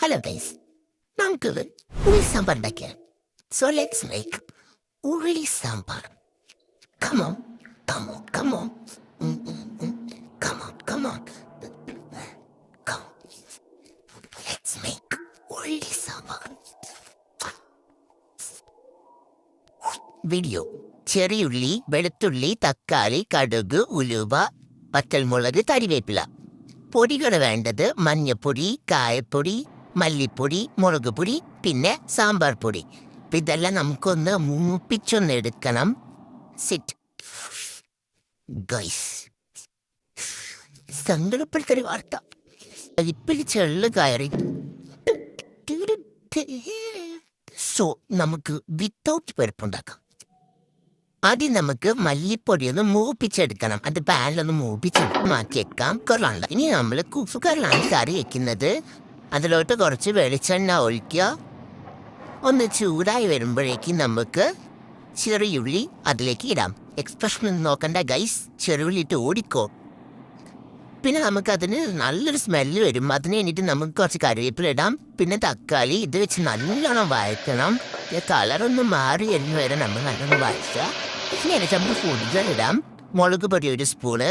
Hello guys, നമുക്ക് ഉള്ളി സാമ്പാർ ഉണ്ടാക്കിയാൽ. So let's make ഉള്ളി sambar. Come on, come on, come on. Come on, come on. Come on. Let's make ഉള്ളി sambar. Video: ചെറിയുള്ളി, വെളുത്തുള്ളി, തക്കാളി, കടുക്, ഉലുവ, പച്ചമുളക്, കറിവേപ്പില. പൊടികൾ വേണ്ടത് മഞ്ഞപ്പൊടി, കായപ്പൊടി, മല്ലിപ്പൊടി, മുളക് പൊടി, പിന്നെ സാമ്പാർ പൊടി. ഇതെല്ലാം നമുക്കൊന്ന് മൂപ്പിച്ചൊന്നെടുക്കണം. സിറ്റ് ഗൈസ്, സങ്കടപ്പെടുത്തൊരു വാർത്ത. ഇപ്പിൽ ചെള്ളു കയറി. സോ നമുക്ക് വിത്തൗട്ട് പരിപ്പുണ്ടാക്കാം. ആദ്യം നമുക്ക് മല്ലിപ്പൊടിയൊന്ന് മൂപ്പിച്ചെടുക്കണം. അത് പാനിലൊന്ന് മൂപ്പിച്ചെടുത്ത് മാറ്റിയേക്കാം. കുക്കറിലാണ്. ഇനി നമ്മൾ കുക്കറിലാണ് കറി വെക്കുന്നത്. അതിലോട്ട് കുറച്ച് വെളിച്ചെണ്ണ ഒഴിക്കുക. ഒന്ന് ചൂടായി വരുമ്പോഴേക്കും നമുക്ക് ചെറിയുള്ളി അതിലേക്ക് ഇടാം. എക്സ്പ്രഷൻ നോക്കണ്ട ഗൈസ്, ചെറിയുള്ളി ഇട്ട് ഓടിക്കോ. പിന്നെ നമുക്കതിന് നല്ലൊരു സ്മെല്ല് വരും. അതിന് വേണ്ടിയിട്ട് നമുക്ക് കുറച്ച് കറിവേപ്പില ഇടാം. പിന്നെ തക്കാളി ഇത് വെച്ച് നല്ലോണം വഴറ്റണം. കളറൊന്ന് മാറി എന്ന് വരെ നമ്മൾ നല്ലോണം വഴറ്റുക. ഇനി നമുക്ക് പൊടികൾ ഇടാം. മുളക് പൊടി 1 സ്പൂണ്,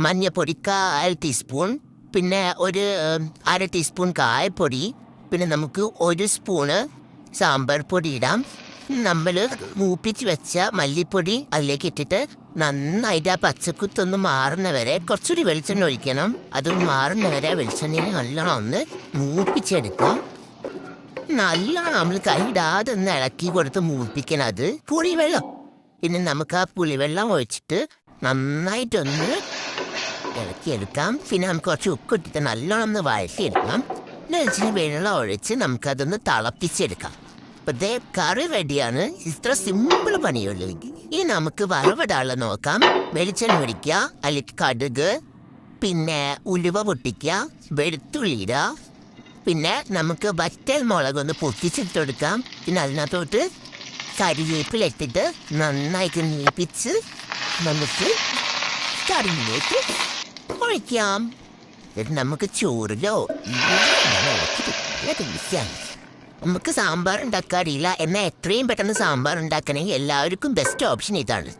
മഞ്ഞപ്പൊടി 1/4 ടീസ്പൂൺ, പിന്നെ ഒരു 1/2 ടീസ്പൂൺ കായപ്പൊടി, പിന്നെ നമുക്ക് 1 സ്പൂണ് സാമ്പാർ പൊടി ഇടാം. നമ്മൾ മൂപ്പിച്ച് വെച്ച മല്ലിപ്പൊടി അതിലേക്ക് ഇട്ടിട്ട് നന്നായിട്ട് ആ പച്ചക്കുത്തൊന്ന് മാറുന്നവരെ കുറച്ചുകൂടി വെളിച്ചെണ്ണ ഒഴിക്കണം. അത് മാറുന്നവരെ വെളിച്ചെണ്ണയിൽ നല്ലോണം ഒന്ന് മൂപ്പിച്ചെടുക്കാം. നല്ലോണം നമ്മൾ കൈയിടാതെ ഒന്ന് ഇളക്കി കൊടുത്ത് മൂപ്പിക്കണം. അത് പുളിവെള്ളം. പിന്നെ നമുക്ക് ആ പുളിവെള്ളം ഒഴിച്ചിട്ട് നന്നായിട്ടൊന്ന് ഇളക്കിയെടുക്കാം. പിന്നെ നമുക്ക് കുറച്ച് ഉപ്പിട്ടിട്ട് നല്ലോണം ഒന്ന് വഴറ്റിയെടുക്കാം. പിന്നെ വെള്ളം ഒഴിച്ച് നമുക്കതൊന്ന് തിളപ്പിച്ചെടുക്കാം. അപ്പം ഇതേ കറി റെഡിയാണ്. ഇത്ര സിമ്പിൾ പണിയുള്ളൂ. ഇനി നമുക്ക് വറവിടാനുള്ള നോക്കാം. വെളിച്ചെണ്ണ ഒഴിക്കുക, അതിലേക്ക് കടുക്, പിന്നെ ഉലുവ പൊട്ടിക്കുക, വെളുത്തുള്ളി ഇടുക, പിന്നെ നമുക്ക് വറ്റൽ മുളകൊന്ന് പൊട്ടിച്ചിട്ടെടുക്കാം. പിന്നെ അതിനകത്തോട്ട് കറിവേപ്പില ഇട്ടിട്ട് നന്നായിട്ട് നീപ്പിച്ച് നമുക്ക് കറിയിലേക്ക് ഒഴിക്കാം. എന്നിട്ട് നമുക്ക് ചോറിലോ നമുക്ക് സാമ്പാർ ഉണ്ടാക്കാറില്ല. എന്നാൽ എത്രയും പെട്ടെന്ന് സാമ്പാർ ഉണ്ടാക്കണമെങ്കിൽ എല്ലാവർക്കും ബെസ്റ്റ് ഓപ്ഷൻ ഇതാണ്.